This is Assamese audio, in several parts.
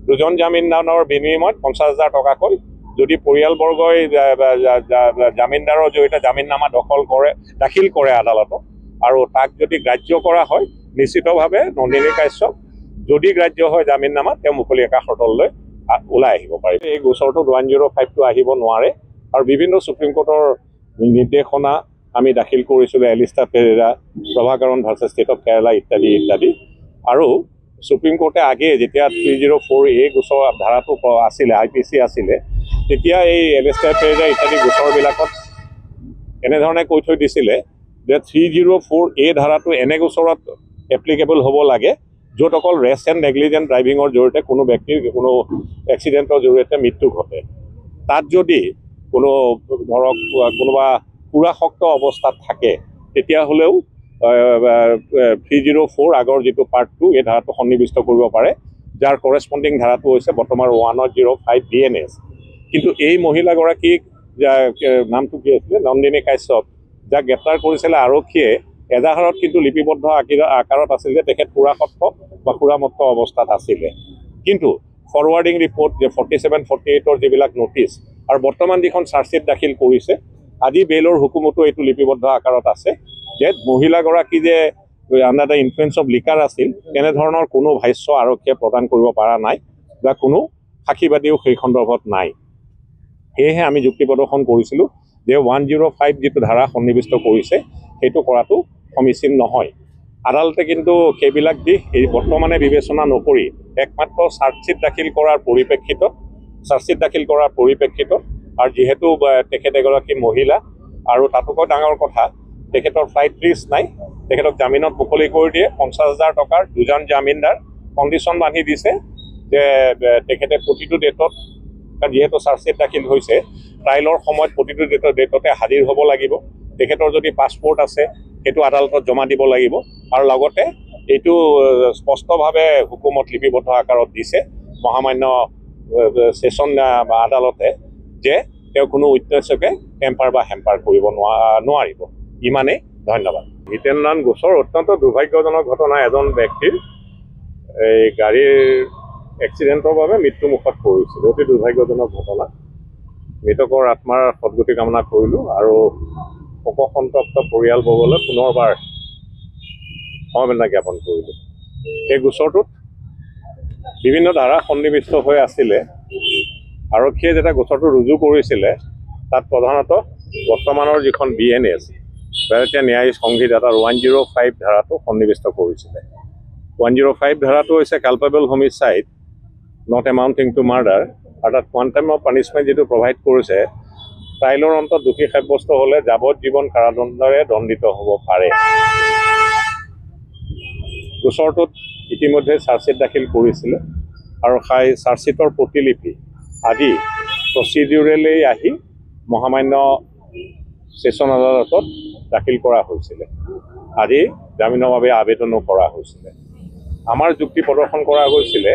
দুজন জামিনদাৰৰ বিনিময়ত 50,000 টকাকৈ যদি পৰিয়ালবৰ্গই জামিনদাৰৰ জৰিয়তে জামিননামা দাখিল কৰে আদালতত আৰু তাক যদি গ্ৰাহ্য কৰা হয় নিশ্চিতভাৱে নন্দিনী কাশ্যপ যদি গ্ৰাহ্য হয় জামিননামা তেওঁ মুকলি আকাশলৈ ওলাই আহিব পাৰে। এই গোচৰটো 105টো আহিব নোৱাৰে আৰু বিভিন্ন সুপ্ৰিম কোৰ্টৰ নিৰ্দেশনা আমি দাখিল কৰিছিলোঁ, Elista Perera, Prabhakaran versus state of Kerala ইত্যাদি ইত্যাদি। আৰু সুপ্ৰিম কোৰ্টে আগে যেতিয়া 304A গোচৰ ধাৰাটো আছিলে, IPC আছিলে, তেতিয়া এই এলিষ্টা পেৰেৰা ইত্যাদি গোচৰবিলাকত এনেধৰণে কৈ থৈ দিছিলে যে 304A ধাৰাটো এনে গোচৰত এপ্লিকেবল হ'ব লাগে য'ত অকল ৰেছ এণ্ড নেগলিজেণ্ট ড্ৰাইভিঙৰ জৰিয়তে কোনো ব্যক্তিৰ কোনো এক্সিডেণ্টৰ জৰিয়তে মৃত্যু ঘটে। তাত যদি কোনো ধৰক কোনোবা পুৰাসক্ত অৱস্থাত থাকে তেতিয়াহ'লেও 304 আগৰ যিটো পাৰ্ট 2 এই ধাৰাটো সন্নিৱিষ্ট কৰিব পাৰে, যাৰ কৰেছপণ্ডিং ধাৰাটো হৈছে বৰ্তমান 105 BNS। কিন্তু এই মহিলাগৰাকীক নামটো কি আছিলে, নন্দিনী কাশ্যপ, যাক গ্ৰেপ্তাৰ কৰিছিলে আৰক্ষীয়ে, এজাহাৰত কিন্তু লিপিবদ্ধ আকাৰত আছিল যে তেখেত পুৰাসক্ত বা পুৰামত্ত অৱস্থাত আছিলে। কিন্তু ফৰৱাৰ্ডিং ৰিপৰ্ট যে 47-48ৰ যিবিলাক নটিচ আৰু বৰ্তমান যিখন চাৰ্জশ্বিট দাখিল কৰিছে, আজি বেইলৰ হুকুমতো এইটো লিপিবদ্ধ আকাৰত আছে যে মহিলাগৰাকী যে under the influence of liquor আছিল, তেনেধৰণৰ কোনো ভাষ্য আৰক্ষীয়ে প্ৰদান কৰিব পৰা নাই বা কোনো সাক্ষীবাদীও সেই সন্দৰ্ভত নাই। সেয়েহে আমি যুক্তি প্ৰদৰ্শন কৰিছিলোঁ যে 105 যিটো ধাৰা সন্নিৱিষ্ট কৰিছে সেইটো কৰাটো সমীচীন নহয়। আদালতে কিন্তু সেইবিলাক দিশ এই বৰ্তমানে বিবেচনা নকৰি একমাত্ৰ চাৰ্জশ্বিট দাখিল কৰাৰ পৰিপ্ৰেক্ষিতত আৰু যিহেতু তেখেত এগৰাকী মহিলা আৰু তাতোকৈ ডাঙৰ কথা তেখেতৰ ফ্লাইট ৰিস্ক নাই, তেখেতক জামিনত মুকলি কৰি দিয়ে। 50,000 টকাৰ দুজন জামিনদাৰ কণ্ডিশ্যন বান্ধি দিছে যে তেখেতে প্ৰতিটো ডেটত, যিহেতু চাৰ্জশ্বিট দাখিল হৈছে, ট্ৰায়েলৰ সময়ত প্ৰতিটো ডেটতে হাজিৰ হ'ব লাগিব। তেখেতৰ যদি পাছপৰ্ট আছে সেইটো আদালতত জমা দিব লাগিব আৰু লগতে এইটো স্পষ্টভাৱে হুকুমত লিপিবদ্ধ আকাৰত দিছে মহামান্য ছেছন আদালতে যে তেওঁ কোনো উদ্দেশ্যকে টেম্পাৰ বা হেম্পাৰ কৰিব নোৱাৰিব। ইমানেই, ধন্যবাদ। হিতেন গোচৰ অত্যন্ত দুৰ্ভাগ্যজনক ঘটনা। এজন ব্যক্তিৰ এই গাড়ীৰ এক্সিডেণ্টৰ বাবে মৃত্যুমুখত পৰিছিল। অতি দুৰ্ভাগ্যজনক ঘটনা। মৃতকৰ আত্মাৰ সদ্গতি কামনা কৰিলোঁ আৰু শোকসন্তপ্ত পৰিয়ালবৰ্গলৈ পুনৰবাৰ সমবেদনা জ্ঞাপন কৰিলোঁ। এই গোচৰটোত বিভিন্ন ধাৰা সন্নিৱিষ্ট হৈ আছিলে। আৰক্ষীয়ে যেতিয়া গোচৰটো ৰুজু কৰিছিলে তাত প্ৰধানতঃ বৰ্তমানৰ যিখন BNS, ভাৰতীয় ন্যায়িক সংহিতা, তাৰ 105 ধাৰাটো সন্নিৱিষ্ট কৰিছিলে। 105 ধাৰাটো হৈছে culpable homicide not এমাউণ্টিং two murder, আৰু তাত কোৱাণ্টাম অফ পানিছমেণ্ট যিটো প্ৰভাইড কৰিছে, ট্ৰায়েলৰ অন্তত দোষী সাব্যস্ত হ'লে যাৱজ্জীৱন কাৰাদণ্ডেৰে দণ্ডিত হ'ব পাৰে। গোচৰটোত ইতিমধ্যে চাৰ্জশ্বিট দাখিল কৰিছিলে আৰু সেই চাৰ্জশ্বিটৰ প্ৰতিলিপি আজি প্ৰচিডিউৰেলি আহি মহামান্য ছেছন আদালতত দাখিল কৰা হৈছিলে। আজি জামিনৰ বাবে আবেদনো কৰা হৈছিলে। আমাৰ যুক্তি প্ৰদৰ্শন কৰা গৈছিলে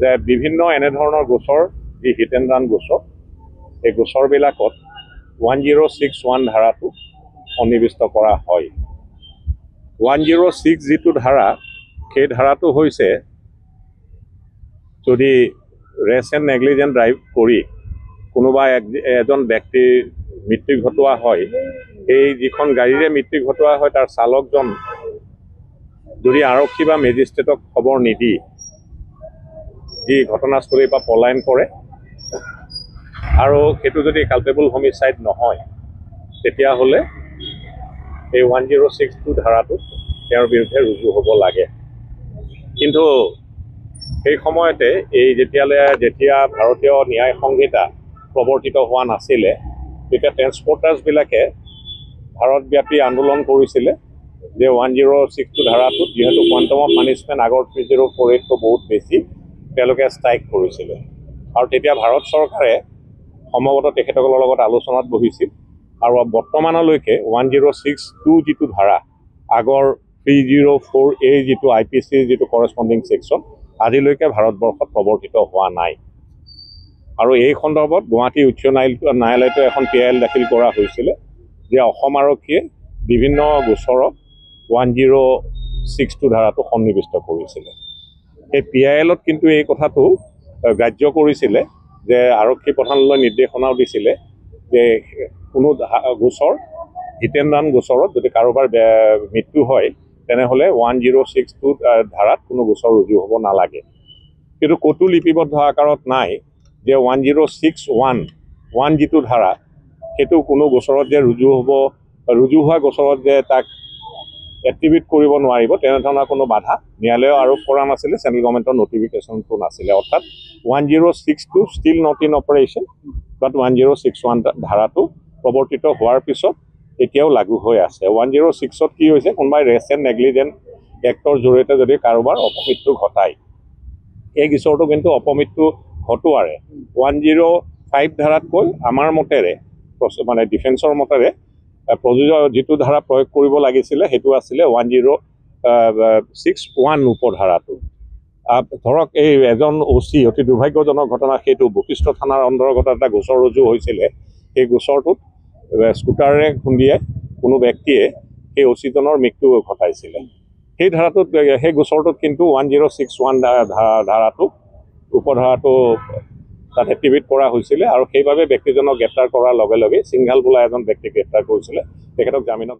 যে বিভিন্ন এনেধৰণৰ গোচৰ, যি হিট এণ্ড ৰান গোচৰ, এই গোচৰবিলাকত 1061 ধাৰাটো সন্নিৱিষ্ট কৰা হয়। 106 যিটো ধাৰা, সেই ধাৰাটো হৈছে যদি ৰেছ এণ্ড নেগলিজেণ্ট ড্ৰাইভ কৰি কোনোবা এজন ব্যক্তিৰ মৃত্যু ঘটোৱা হয়, এই যিখন গাড়ীৰে মৃত্যু ঘটোৱা হয় তাৰ চালকজন যদি আৰক্ষী বা মেজিষ্ট্ৰেটক খবৰ নিদি যি ঘটনাস্থলীৰ পৰা পলায়ন কৰে আৰু সেইটো যদি কালপেবল হোমিচাইড নহয়, তেতিয়াহ'লে এই 1062 ধাৰাটো তেওঁৰ বিৰুদ্ধে ৰুজু হ'ব লাগে। কিন্তু সেই সময়তে যেতিয়া ভাৰতীয় ন্যায় সংহিতা প্ৰৱৰ্তিত হোৱা নাছিলে, তেতিয়া ট্ৰেন্সপৰ্টাৰ্ছবিলাকে ভাৰতব্যাপী আন্দোলন কৰিছিলে যে 1062 ধাৰাটোত যিহেতু কোৱাণ্টাম অফ পানিছমেণ্ট আগৰ 3048টো বহুত বেছি, তেওঁলোকে ষ্ট্ৰাইক কৰিছিলে। আৰু তেতিয়া ভাৰত চৰকাৰে সম্ভৱতঃ তেখেতসকলৰ লগত আলোচনাত বহিছিল আৰু বৰ্তমানলৈকে 1062 যিটো ধাৰা, আগৰ 304A যিটো IPC যিটো কৰেছপণ্ডিং ছেকশ্যন, আজিলৈকে ভাৰতবৰ্ষত প্ৰৱৰ্তিত হোৱা নাই। আৰু এই সন্দৰ্ভত গুৱাহাটী উচ্চ ন্যায়ালয়তো এখন PIL দাখিল কৰা হৈছিলে যে অসম আৰক্ষীয়ে বিভিন্ন গোচৰত 1062 ধাৰাটো সন্নিৱিষ্ট কৰিছিলে। এই PILত কিন্তু এই কথাটো গ্ৰাহ্য কৰিছিলে যে আৰক্ষী প্ৰধানলৈ নিৰ্দেশনাও দিছিলে যে কোনো গোচৰ হিট এণ্ড ৰান গোচৰত যদি কাৰোবাৰ মৃত্যু হয় তেনেহ'লে 1062 ধাৰাত কোনো গোচৰ ৰুজু হ'ব নালাগে। কিন্তু ক'তো লিপিবদ্ধ আকাৰত নাই যে 1061 যিটো ধাৰা সেইটো কোনো গোচৰত যে ৰুজু হোৱা গোচৰত যে তাক এক্টিভেট কৰিব নোৱাৰিব তেনেধৰণৰ কোনো বাধা ন্যায়ালয়ে আৰোপ কৰা নাছিলে, চেণ্ট্ৰেল গভৰ্ণমেণ্টৰ নটিফিকেশ্যনটো নাছিলে। অৰ্থাৎ 1062 ষ্টিল নট ইন অপাৰেশ্যন, বাট 1061 ধাৰাটো প্ৰৱৰ্তিত হোৱাৰ পিছত এতিয়াও লাগু হৈ আছে। 106ত কি হৈছে, কোনোবাই ৰেছ এণ্ড নেগলিজেণ্ট এক্টৰ জৰিয়তে যদি কাৰোবাৰ অপমৃত্যু ঘটায়, এই গোচৰটো কিন্তু অপমৃত্যু ঘটোৱাৰে 105 ধাৰাতকৈ আমাৰ মতেৰে মানে ডিফেন্সৰ মতেৰে প্ৰযোজ্য যিটো ধাৰা প্ৰয়োগ কৰিব লাগিছিলে সেইটো আছিলে 1061 উপধাৰাটো। ধৰক এই এজন OC অতি দুৰ্ভাগ্যজনক ঘটনা, সেইটো বশিষ্ঠ থানাৰ অন্তৰ্গত এটা গোচৰ ৰুজু হৈছিলে। সেই গোচৰটোত স্কুটাৰেৰে খুন্দিয়াই কোনো ব্যক্তিয়ে সেই OC-জনৰ মৃত্যু ঘটাইছিলে। সেই ধাৰাটোত সেই গোচৰটোত কিন্তু 1061 ধাৰাটো উপধাৰাটো তাত এক্টিভেট কৰা হৈছিলে আৰু সেইবাবে ব্যক্তিজনক গ্ৰেপ্তাৰ কৰাৰ লগে লগে সিংঘাল বোলা এজন ব্যক্তিক গ্ৰেপ্তাৰ কৰিছিলে, তেখেতক জামিনত